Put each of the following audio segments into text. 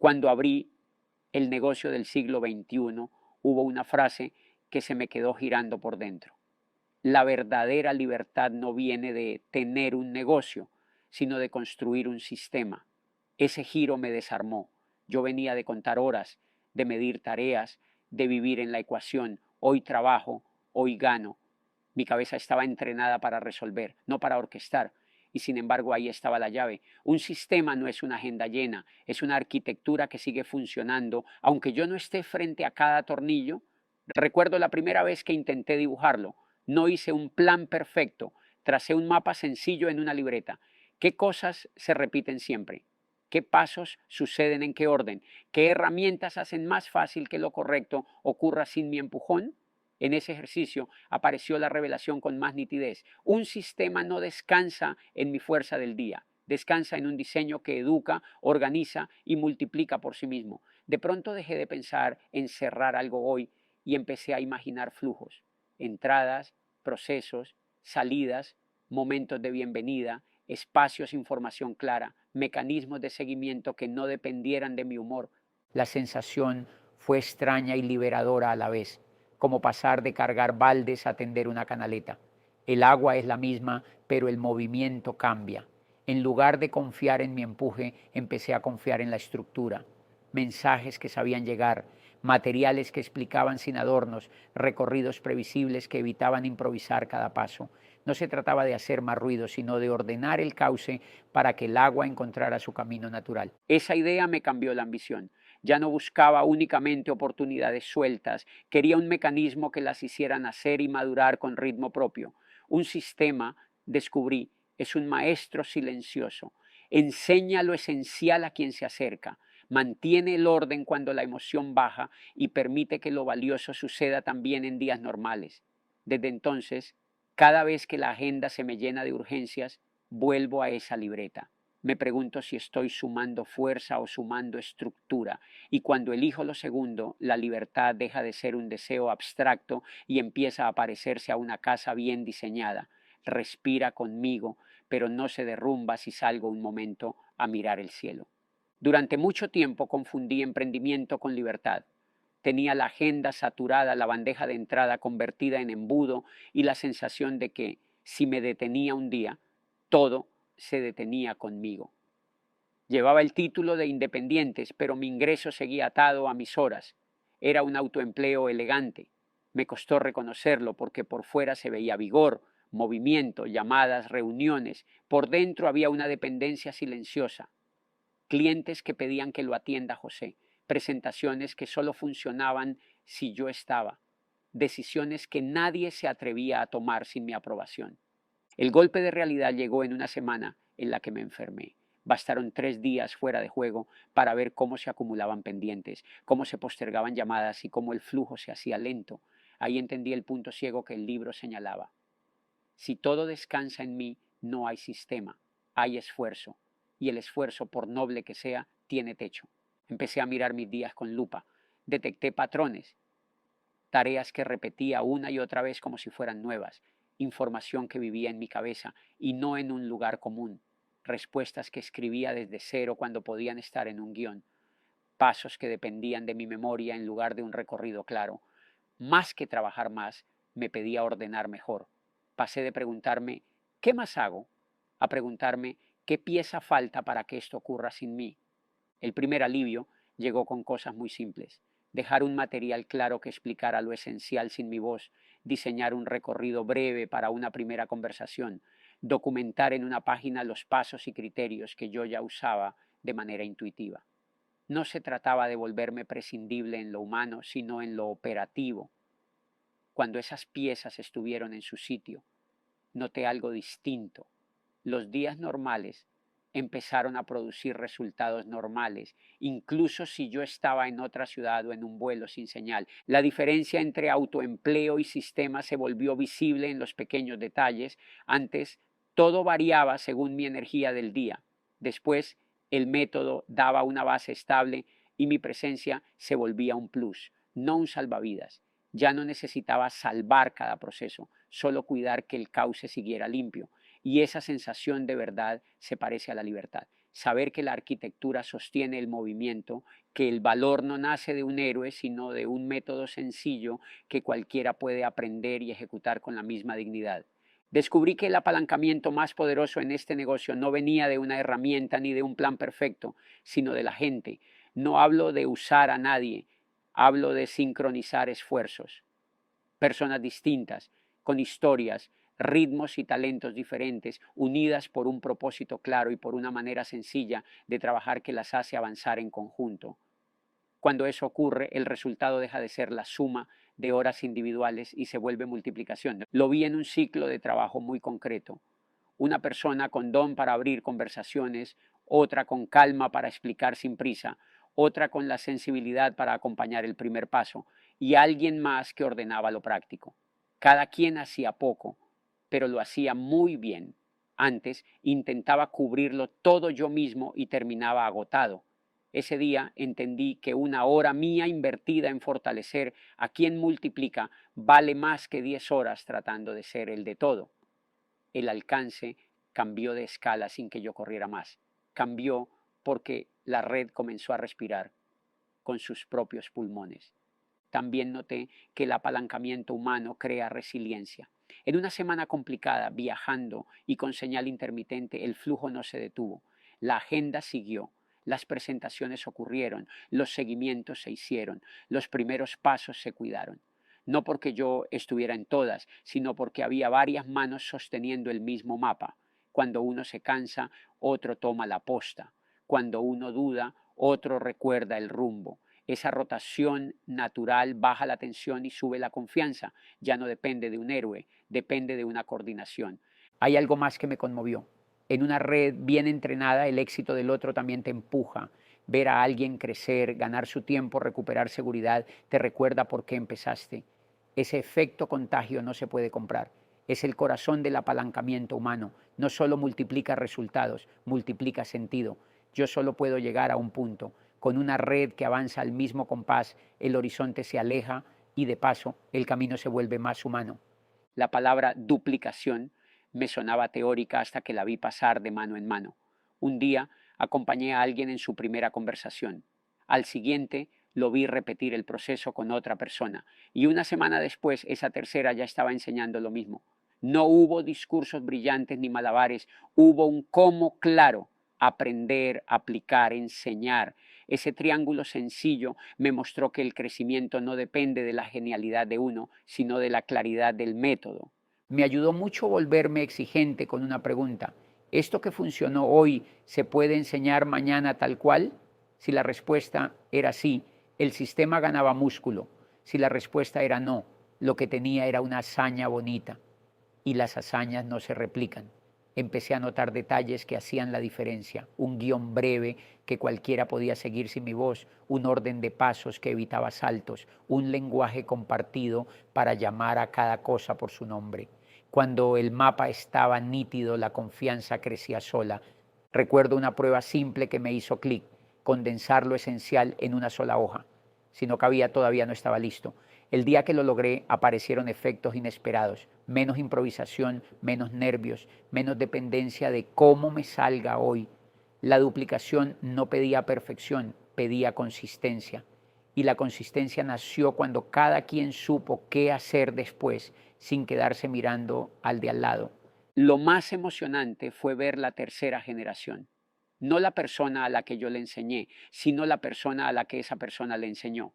Cuando abrí el negocio del siglo XXI, hubo una frase que se me quedó girando por dentro. La verdadera libertad no viene de tener un negocio, sino de construir un sistema. Ese giro me desarmó. Yo venía de contar horas, de medir tareas, de vivir en la ecuación. Hoy trabajo, hoy gano. Mi cabeza estaba entrenada para resolver, no para orquestar. Y sin embargo ahí estaba la llave. Un sistema no es una agenda llena, es una arquitectura que sigue funcionando, aunque yo no esté frente a cada tornillo. Recuerdo la primera vez que intenté dibujarlo. No hice un plan perfecto, tracé un mapa sencillo en una libreta. ¿Qué cosas se repiten siempre? ¿Qué pasos suceden en qué orden? ¿Qué herramientas hacen más fácil que lo correcto ocurra sin mi empujón? En ese ejercicio apareció la revelación con más nitidez. Un sistema no descansa en mi fuerza del día, descansa en un diseño que educa, organiza y multiplica por sí mismo. De pronto dejé de pensar en cerrar algo hoy y empecé a imaginar flujos, entradas, procesos, salidas, momentos de bienvenida, espacios, información clara, mecanismos de seguimiento que no dependieran de mi humor. La sensación fue extraña y liberadora a la vez, como pasar de cargar baldes a tender una canaleta. El agua es la misma, pero el movimiento cambia. En lugar de confiar en mi empuje, empecé a confiar en la estructura. Mensajes que sabían llegar, materiales que explicaban sin adornos, recorridos previsibles que evitaban improvisar cada paso. No se trataba de hacer más ruido, sino de ordenar el cauce para que el agua encontrara su camino natural. Esa idea me cambió la ambición. Ya no buscaba únicamente oportunidades sueltas, quería un mecanismo que las hiciera nacer y madurar con ritmo propio. Un sistema, descubrí, es un maestro silencioso. Enseña lo esencial a quien se acerca, mantiene el orden cuando la emoción baja y permite que lo valioso suceda también en días normales. Desde entonces, cada vez que la agenda se me llena de urgencias, vuelvo a esa libreta. Me pregunto si estoy sumando fuerza o sumando estructura. Y cuando elijo lo segundo, la libertad deja de ser un deseo abstracto y empieza a parecerse a una casa bien diseñada. Respira conmigo, pero no se derrumba si salgo un momento a mirar el cielo. Durante mucho tiempo confundí emprendimiento con libertad. Tenía la agenda saturada, la bandeja de entrada convertida en embudo y la sensación de que, si me detenía un día, todo se detenía conmigo. Llevaba el título de independientes, pero mi ingreso seguía atado a mis horas. Era un autoempleo elegante. Me costó reconocerlo porque por fuera se veía vigor, movimiento, llamadas, reuniones. Por dentro había una dependencia silenciosa. Clientes que pedían que lo atienda José. Presentaciones que solo funcionaban si yo estaba. Decisiones que nadie se atrevía a tomar sin mi aprobación. El golpe de realidad llegó en una semana en la que me enfermé. Bastaron 3 días fuera de juego para ver cómo se acumulaban pendientes, cómo se postergaban llamadas y cómo el flujo se hacía lento. Ahí entendí el punto ciego que el libro señalaba. Si todo descansa en mí, no hay sistema, hay esfuerzo. Y el esfuerzo, por noble que sea, tiene techo. Empecé a mirar mis días con lupa. Detecté patrones, tareas que repetía una y otra vez como si fueran nuevas, información que vivía en mi cabeza y no en un lugar común, respuestas que escribía desde cero cuando podían estar en un guión, pasos que dependían de mi memoria en lugar de un recorrido claro. Más que trabajar más, me pedía ordenar mejor. Pasé de preguntarme ¿qué más hago? A preguntarme ¿qué pieza falta para que esto ocurra sin mí? El primer alivio llegó con cosas muy simples. Dejar un material claro que explicara lo esencial sin mi voz, diseñar un recorrido breve para una primera conversación, documentar en una página los pasos y criterios que yo ya usaba de manera intuitiva. No se trataba de volverme prescindible en lo humano, sino en lo operativo. Cuando esas piezas estuvieron en su sitio, noté algo distinto. Los días normales empezaron a producir resultados normales, incluso si yo estaba en otra ciudad o en un vuelo sin señal. La diferencia entre autoempleo y sistema se volvió visible en los pequeños detalles. Antes, todo variaba según mi energía del día. Después, el método daba una base estable y mi presencia se volvía un plus, no un salvavidas. Ya no necesitaba salvar cada proceso, solo cuidar que el cauce siguiera limpio. Y esa sensación de verdad se parece a la libertad. saber que la arquitectura sostiene el movimiento, que el valor no nace de un héroe, sino de un método sencillo que cualquiera puede aprender y ejecutar con la misma dignidad. Descubrí que el apalancamiento más poderoso en este negocio no venía de una herramienta ni de un plan perfecto, sino de la gente. No hablo de usar a nadie, hablo de sincronizar esfuerzos. Personas distintas, con historias, ritmos y talentos diferentes, unidas por un propósito claro y por una manera sencilla de trabajar que las hace avanzar en conjunto. Cuando eso ocurre, el resultado deja de ser la suma de horas individuales y se vuelve multiplicación. Lo vi en un ciclo de trabajo muy concreto. Una persona con don para abrir conversaciones, otra con calma para explicar sin prisa, otra con la sensibilidad para acompañar el primer paso y alguien más que ordenaba lo práctico. Cada quien hacía poco, pero lo hacía muy bien. Antes intentaba cubrirlo todo yo mismo y terminaba agotado. Ese día entendí que una hora mía invertida en fortalecer a quien multiplica vale más que 10 horas tratando de ser el de todo. El alcance cambió de escala sin que yo corriera más. Cambió porque la red comenzó a respirar con sus propios pulmones. También noté que el apalancamiento humano crea resiliencia. En una semana complicada, viajando y con señal intermitente, el flujo no se detuvo. La agenda siguió. Las presentaciones ocurrieron, los seguimientos se hicieron, los primeros pasos se cuidaron. No porque yo estuviera en todas, sino porque había varias manos sosteniendo el mismo mapa. Cuando uno se cansa, otro toma la posta. Cuando uno duda, otro recuerda el rumbo. Esa rotación natural baja la tensión y sube la confianza. Ya no depende de un héroe, depende de una coordinación. Hay algo más que me conmovió. En una red bien entrenada, el éxito del otro también te empuja. Ver a alguien crecer, ganar su tiempo, recuperar seguridad, te recuerda por qué empezaste. Ese efecto contagio no se puede comprar. Es el corazón del apalancamiento humano. No solo multiplica resultados, multiplica sentido. Yo solo puedo llegar a un punto. Con una red que avanza al mismo compás, el horizonte se aleja y de paso el camino se vuelve más humano. La palabra duplicación me sonaba teórica hasta que la vi pasar de mano en mano. Un día acompañé a alguien en su primera conversación. Al siguiente lo vi repetir el proceso con otra persona y una semana después esa tercera ya estaba enseñando lo mismo. No hubo discursos brillantes ni malabares, hubo un cómo claro: aprender, aplicar, enseñar. Ese triángulo sencillo me mostró que el crecimiento no depende de la genialidad de uno, sino de la claridad del método. Me ayudó mucho volverme exigente con una pregunta. ¿Esto que funcionó hoy se puede enseñar mañana tal cual? Si la respuesta era sí, el sistema ganaba músculo. Si la respuesta era no, lo que tenía era una hazaña bonita. Y las hazañas no se replican. Empecé a notar detalles que hacían la diferencia. Un guión breve que cualquiera podía seguir sin mi voz, un orden de pasos que evitaba saltos, un lenguaje compartido para llamar a cada cosa por su nombre. Cuando el mapa estaba nítido, la confianza crecía sola. Recuerdo una prueba simple que me hizo clic: condensar lo esencial en una sola hoja. Si no cabía, todavía no estaba listo. El día que lo logré, aparecieron efectos inesperados: menos improvisación, menos nervios, menos dependencia de cómo me salga hoy. La duplicación no pedía perfección, pedía consistencia. Y la consistencia nació cuando cada quien supo qué hacer después, sin quedarse mirando al de al lado. Lo más emocionante fue ver la tercera generación. No la persona a la que yo le enseñé, sino la persona a la que esa persona le enseñó.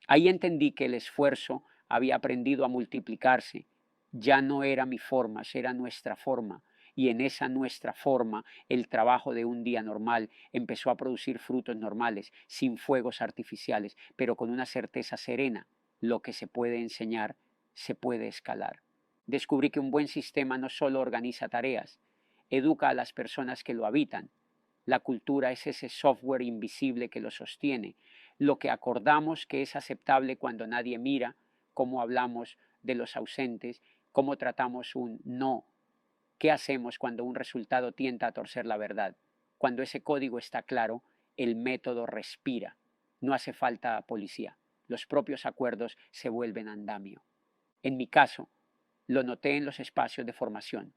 Ahí entendí que el esfuerzo había aprendido a multiplicarse. Ya no era mi forma, era nuestra forma. Y en esa nuestra forma, el trabajo de un día normal empezó a producir frutos normales, sin fuegos artificiales, pero con una certeza serena: lo que se puede enseñar, se puede escalar. Descubrí que un buen sistema no solo organiza tareas, educa a las personas que lo habitan. La cultura es ese software invisible que lo sostiene, lo que acordamos que es aceptable cuando nadie mira, cómo hablamos de los ausentes, cómo tratamos un no, qué hacemos cuando un resultado tienta a torcer la verdad. Cuando ese código está claro, el método respira. No hace falta policía. Los propios acuerdos se vuelven andamio. En mi caso, lo noté en los espacios de formación.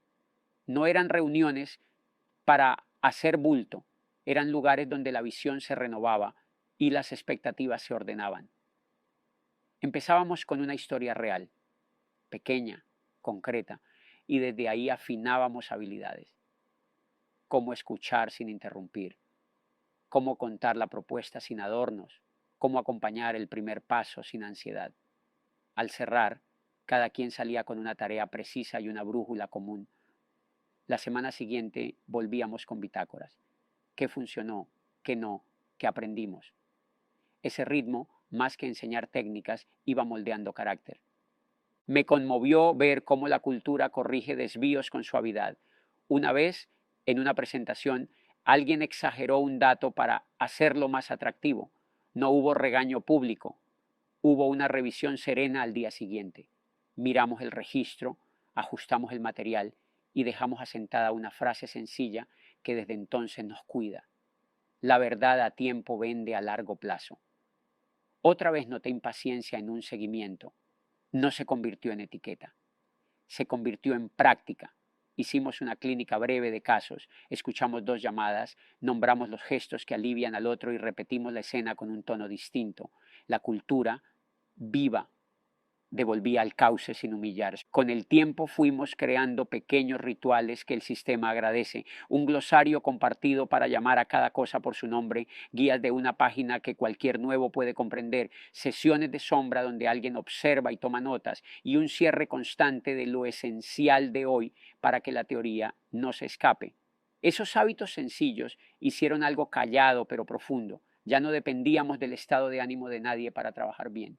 No eran reuniones para hacer bulto, eran lugares donde la visión se renovaba y las expectativas se ordenaban. Empezábamos con una historia real, pequeña, concreta, y desde ahí afinábamos habilidades. Cómo escuchar sin interrumpir, cómo contar la propuesta sin adornos, cómo acompañar el primer paso sin ansiedad. Al cerrar, cada quien salía con una tarea precisa y una brújula común. La semana siguiente volvíamos con bitácoras. ¿Qué funcionó? ¿Qué no? ¿Qué aprendimos? Ese ritmo, más que enseñar técnicas, iba moldeando carácter. Me conmovió ver cómo la cultura corrige desvíos con suavidad. Una vez, en una presentación, alguien exageró un dato para hacerlo más atractivo. No hubo regaño público. Hubo una revisión serena al día siguiente. Miramos el registro, ajustamos el material y dejamos asentada una frase sencilla que desde entonces nos cuida. La verdad a tiempo vende a largo plazo. Otra vez noté impaciencia en un seguimiento. No se convirtió en etiqueta, se convirtió en práctica. Hicimos una clínica breve de casos, escuchamos 2 llamadas, nombramos los gestos que alivian al otro y repetimos la escena con un tono distinto. La cultura viva devolvía al cauce sin humillarse. Con el tiempo fuimos creando pequeños rituales que el sistema agradece, un glosario compartido para llamar a cada cosa por su nombre, guías de una página que cualquier nuevo puede comprender, sesiones de sombra donde alguien observa y toma notas y un cierre constante de lo esencial de hoy para que la teoría no se escape. Esos hábitos sencillos hicieron algo callado pero profundo. Ya no dependíamos del estado de ánimo de nadie para trabajar bien.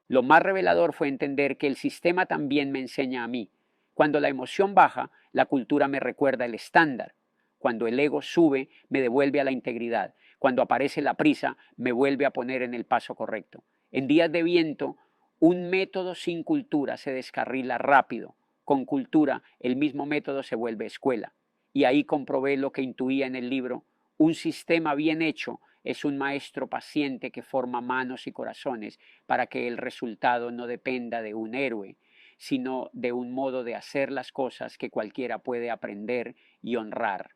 Lo más revelador fue entender que el sistema también me enseña a mí. Cuando la emoción baja, la cultura me recuerda el estándar. Cuando el ego sube, me devuelve a la integridad. Cuando aparece la prisa, me vuelve a poner en el paso correcto. En días de viento, un método sin cultura se descarrila rápido. Con cultura, el mismo método se vuelve escuela. Y ahí comprobé lo que intuía en el libro. Un sistema bien hecho es un maestro paciente que forma manos y corazones para que el resultado no dependa de un héroe, sino de un modo de hacer las cosas que cualquiera puede aprender y honrar.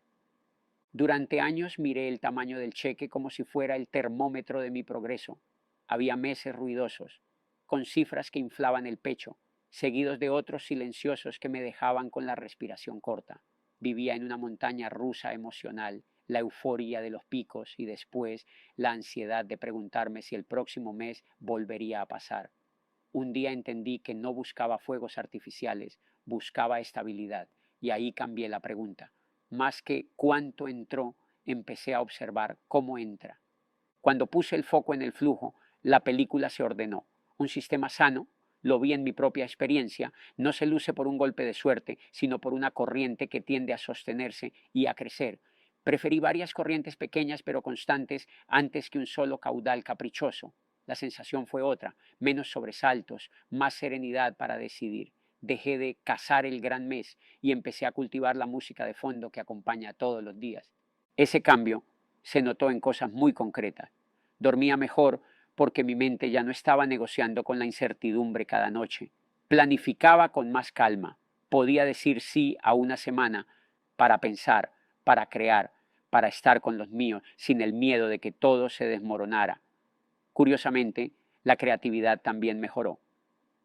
Durante años miré el tamaño del cheque como si fuera el termómetro de mi progreso. Había meses ruidosos, con cifras que inflaban el pecho, seguidos de otros silenciosos que me dejaban con la respiración corta. Vivía en una montaña rusa emocional, la euforia de los picos y después la ansiedad de preguntarme si el próximo mes volvería a pasar. Un día entendí que no buscaba fuegos artificiales, buscaba estabilidad, y ahí cambié la pregunta. Más que cuánto entró, empecé a observar cómo entra. Cuando puse el foco en el flujo, la película se ordenó. Un sistema sano, lo vi en mi propia experiencia, no se luce por un golpe de suerte, sino por una corriente que tiende a sostenerse y a crecer. Preferí varias corrientes pequeñas pero constantes antes que un solo caudal caprichoso. La sensación fue otra, menos sobresaltos, más serenidad para decidir. Dejé de cazar el gran mes y empecé a cultivar la música de fondo que acompaña todos los días. Ese cambio se notó en cosas muy concretas. Dormía mejor porque mi mente ya no estaba negociando con la incertidumbre cada noche. Planificaba con más calma. Podía decir sí a una semana para pensar, para crear, para estar con los míos, sin el miedo de que todo se desmoronara. Curiosamente, la creatividad también mejoró.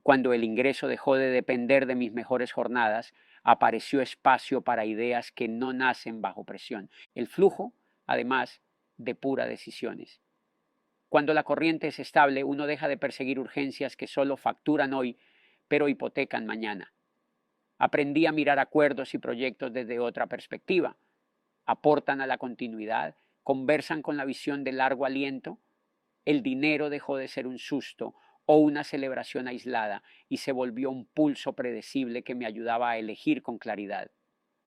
Cuando el ingreso dejó de depender de mis mejores jornadas, apareció espacio para ideas que no nacen bajo presión. El flujo, además, depura decisiones. Cuando la corriente es estable, uno deja de perseguir urgencias que solo facturan hoy, pero hipotecan mañana. Aprendí a mirar acuerdos y proyectos desde otra perspectiva. Aportan a la continuidad, conversan con la visión de largo aliento. El dinero dejó de ser un susto o una celebración aislada y se volvió un pulso predecible que me ayudaba a elegir con claridad.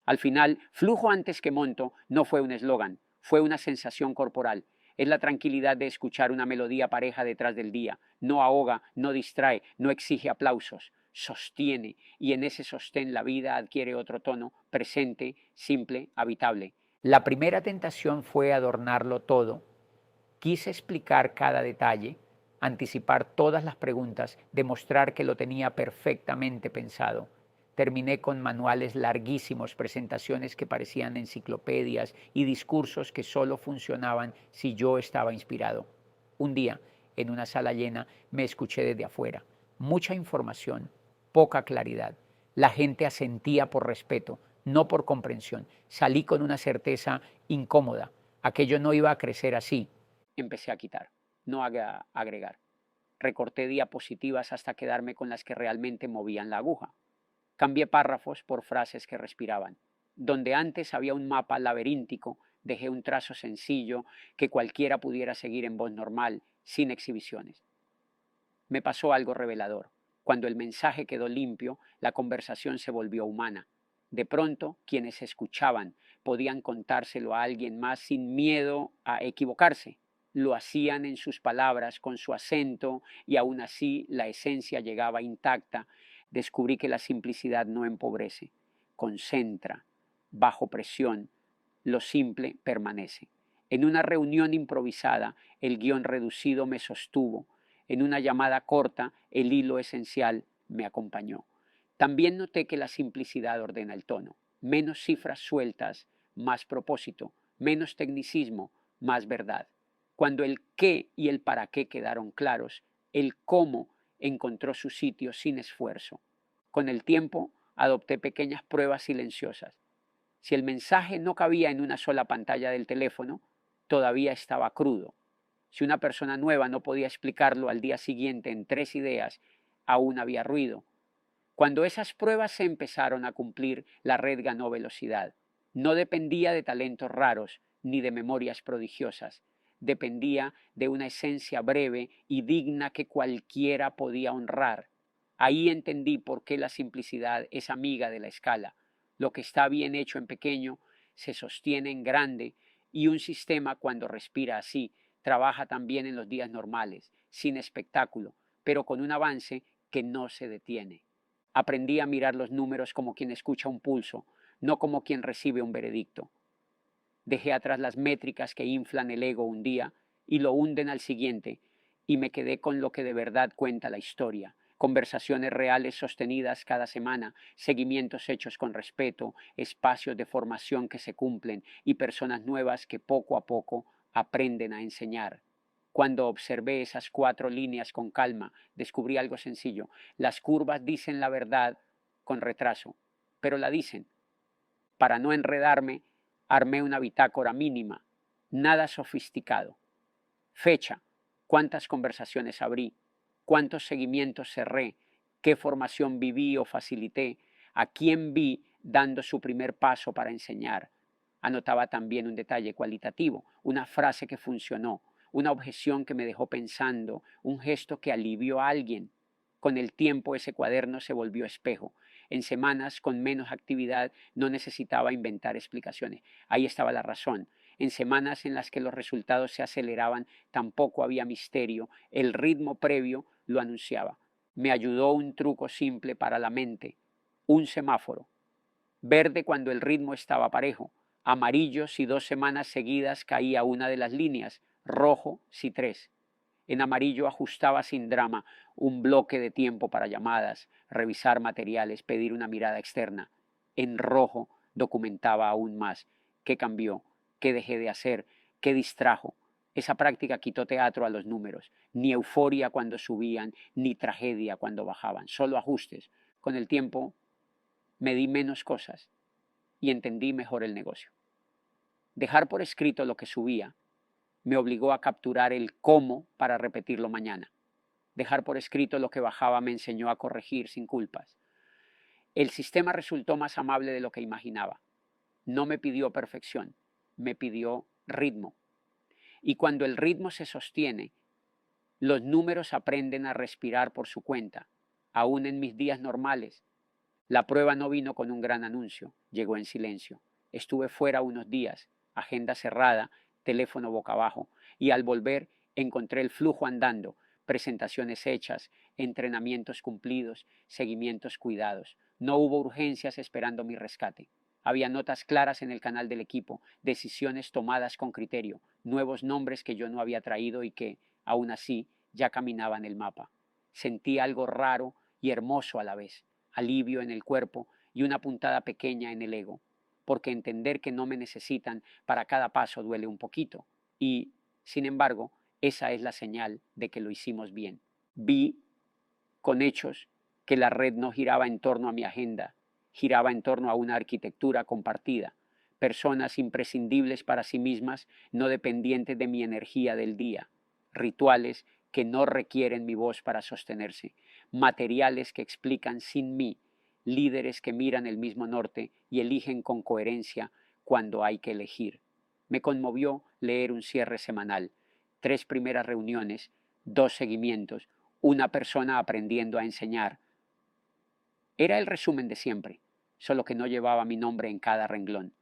Al final, flujo antes que monto no fue un eslogan, fue una sensación corporal. Es la tranquilidad de escuchar una melodía pareja detrás del día. No ahoga, no distrae, no exige aplausos. Sostiene, y en ese sostén la vida adquiere otro tono, presente, simple, habitable. La primera tentación fue adornarlo todo. Quise explicar cada detalle, anticipar todas las preguntas, demostrar que lo tenía perfectamente pensado. Terminé con manuales larguísimos, presentaciones que parecían enciclopedias y discursos que solo funcionaban si yo estaba inspirado. Un día, en una sala llena, me escuché desde afuera. Mucha información, poca claridad. La gente asentía por respeto, no por comprensión. Salí con una certeza incómoda. Aquello no iba a crecer así. Empecé a quitar, no a agregar. Recorté diapositivas hasta quedarme con las que realmente movían la aguja. Cambié párrafos por frases que respiraban. Donde antes había un mapa laberíntico, dejé un trazo sencillo que cualquiera pudiera seguir en voz normal, sin exhibiciones. Me pasó algo revelador. Cuando el mensaje quedó limpio, la conversación se volvió humana. De pronto, quienes escuchaban podían contárselo a alguien más sin miedo a equivocarse. Lo hacían en sus palabras, con su acento, y aún así la esencia llegaba intacta. Descubrí que la simplicidad no empobrece, concentra, bajo presión, lo simple permanece. En una reunión improvisada, el guión reducido me sostuvo. En una llamada corta, el hilo esencial me acompañó. También noté que la simplicidad ordena el tono. Menos cifras sueltas, más propósito. Menos tecnicismo, más verdad. Cuando el qué y el para qué quedaron claros, el cómo encontró su sitio sin esfuerzo. Con el tiempo, adopté pequeñas pruebas silenciosas. Si el mensaje no cabía en una sola pantalla del teléfono, todavía estaba crudo. Si una persona nueva no podía explicarlo al día siguiente en 3 ideas, aún había ruido. Cuando esas pruebas se empezaron a cumplir, la red ganó velocidad. No dependía de talentos raros ni de memorias prodigiosas. Dependía de una esencia breve y digna que cualquiera podía honrar. Ahí entendí por qué la simplicidad es amiga de la escala. Lo que está bien hecho en pequeño se sostiene en grande, y un sistema, cuando respira así, trabaja también en los días normales, sin espectáculo, pero con un avance que no se detiene. Aprendí a mirar los números como quien escucha un pulso, no como quien recibe un veredicto. Dejé atrás las métricas que inflan el ego un día y lo hunden al siguiente, y me quedé con lo que de verdad cuenta la historia. Conversaciones reales sostenidas cada semana, seguimientos hechos con respeto, espacios de formación que se cumplen y personas nuevas que poco a poco aprenden a enseñar. Cuando observé esas 4 líneas con calma, descubrí algo sencillo. Las curvas dicen la verdad con retraso, pero la dicen. Para no enredarme, armé una bitácora mínima, nada sofisticado. Fecha, cuántas conversaciones abrí, cuántos seguimientos cerré, qué formación viví o facilité, a quién vi dando su primer paso para enseñar. Anotaba también un detalle cualitativo, una frase que funcionó, una objeción que me dejó pensando, un gesto que alivió a alguien. Con el tiempo ese cuaderno se volvió espejo. En semanas con menos actividad no necesitaba inventar explicaciones. Ahí estaba la razón. En semanas en las que los resultados se aceleraban tampoco había misterio. El ritmo previo lo anunciaba. Me ayudó un truco simple para la mente. Un semáforo. Verde cuando el ritmo estaba parejo. Amarillo si 2 semanas seguidas caía una de las líneas. Rojo si 3. En amarillo ajustaba sin drama un bloque de tiempo para llamadas, revisar materiales, pedir una mirada externa. En rojo documentaba aún más qué cambió, qué dejé de hacer, qué distrajo. Esa práctica quitó teatro a los números, ni euforia cuando subían, ni tragedia cuando bajaban, solo ajustes. Con el tiempo medí menos cosas y entendí mejor el negocio. Dejar por escrito lo que subía me obligó a capturar el cómo para repetirlo mañana. Dejar por escrito lo que bajaba me enseñó a corregir sin culpas. El sistema resultó más amable de lo que imaginaba. No me pidió perfección, me pidió ritmo. Y cuando el ritmo se sostiene, los números aprenden a respirar por su cuenta, aún en mis días normales. La prueba no vino con un gran anuncio, llegó en silencio. Estuve fuera unos días, agenda cerrada, teléfono boca abajo, y al volver encontré el flujo andando, presentaciones hechas, entrenamientos cumplidos, seguimientos cuidados. No hubo urgencias esperando mi rescate. Había notas claras en el canal del equipo, decisiones tomadas con criterio, nuevos nombres que yo no había traído y que, aún así, ya caminaban el mapa. Sentí algo raro y hermoso a la vez. alivio en el cuerpo y una puntada pequeña en el ego, porque entender que no me necesitan para cada paso duele un poquito y, sin embargo, esa es la señal de que lo hicimos bien. Vi con hechos que la red no giraba en torno a mi agenda, giraba en torno a una arquitectura compartida, personas imprescindibles para sí mismas, no dependientes de mi energía del día, rituales que no requieren mi voz para sostenerse, materiales que explican sin mí, líderes que miran el mismo norte y eligen con coherencia cuando hay que elegir. Me conmovió leer un cierre semanal, 3 primeras reuniones, 2 seguimientos, una persona aprendiendo a enseñar. Era el resumen de siempre, solo que no llevaba mi nombre en cada renglón.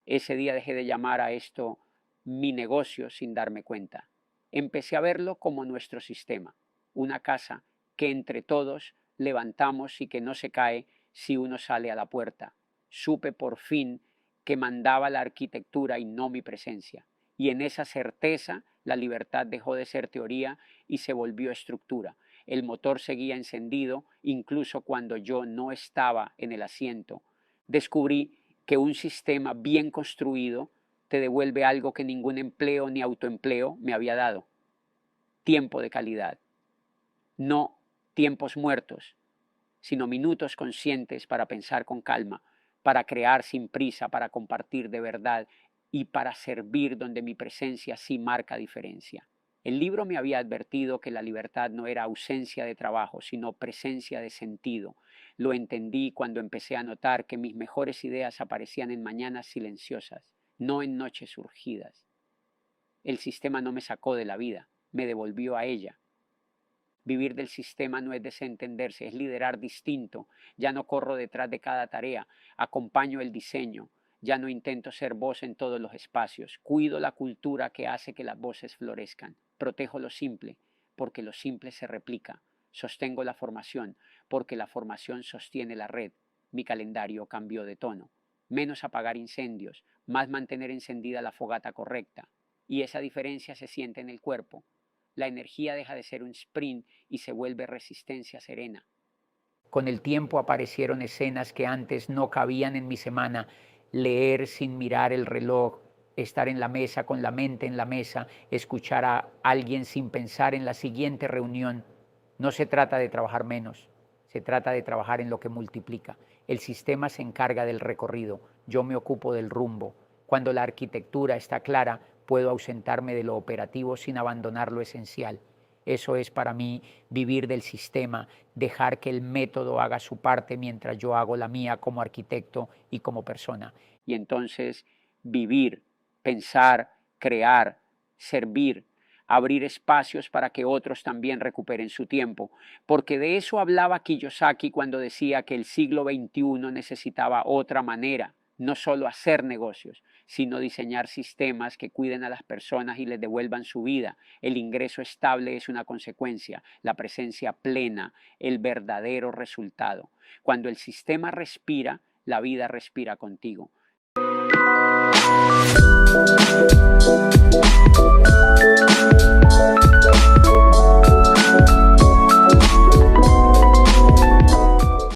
Ese día dejé de llamar a esto mi negocio sin darme cuenta. Empecé a verlo como nuestro sistema, una casa que entre todos levantamos y que no se cae si uno sale a la puerta. Supe por fin que mandaba la arquitectura y no mi presencia. Y en esa certeza la libertad dejó de ser teoría y se volvió estructura. El motor seguía encendido incluso cuando yo no estaba en el asiento. Descubrí que un sistema bien construido te devuelve algo que ningún empleo ni autoempleo me había dado: tiempo de calidad. No tiempos muertos, sino minutos conscientes para pensar con calma, para crear sin prisa, para compartir de verdad y para servir donde mi presencia sí marca diferencia. El libro me había advertido que la libertad no era ausencia de trabajo, sino presencia de sentido. Lo entendí cuando empecé a notar que mis mejores ideas aparecían en mañanas silenciosas, no en noches urgidas. El sistema no me sacó de la vida, me devolvió a ella. Vivir del sistema no es desentenderse, es liderar distinto. Ya no corro detrás de cada tarea, acompaño el diseño. Ya no intento ser voz en todos los espacios. Cuido la cultura que hace que las voces florezcan. Protejo lo simple, porque lo simple se replica. Sostengo la formación, porque la formación sostiene la red. Mi calendario cambió de tono. Menos apagar incendios, más mantener encendida la fogata correcta. Y esa diferencia se siente en el cuerpo. La energía deja de ser un sprint y se vuelve resistencia serena. Con el tiempo aparecieron escenas que antes no cabían en mi semana: leer sin mirar el reloj, estar en la mesa con la mente en la mesa, escuchar a alguien sin pensar en la siguiente reunión. No se trata de trabajar menos, se trata de trabajar en lo que multiplica. El sistema se encarga del recorrido, yo me ocupo del rumbo. Cuando la arquitectura está clara, puedo ausentarme de lo operativo sin abandonar lo esencial. Eso es para mí vivir del sistema, dejar que el método haga su parte mientras yo hago la mía como arquitecto y como persona. Y entonces vivir, pensar, crear, servir, abrir espacios para que otros también recuperen su tiempo. Porque de eso hablaba Kiyosaki cuando decía que el siglo XXI necesitaba otra manera, no solo hacer negocios, sino diseñar sistemas que cuiden a las personas y les devuelvan su vida. El ingreso estable es una consecuencia, la presencia plena, el verdadero resultado. Cuando el sistema respira, la vida respira contigo.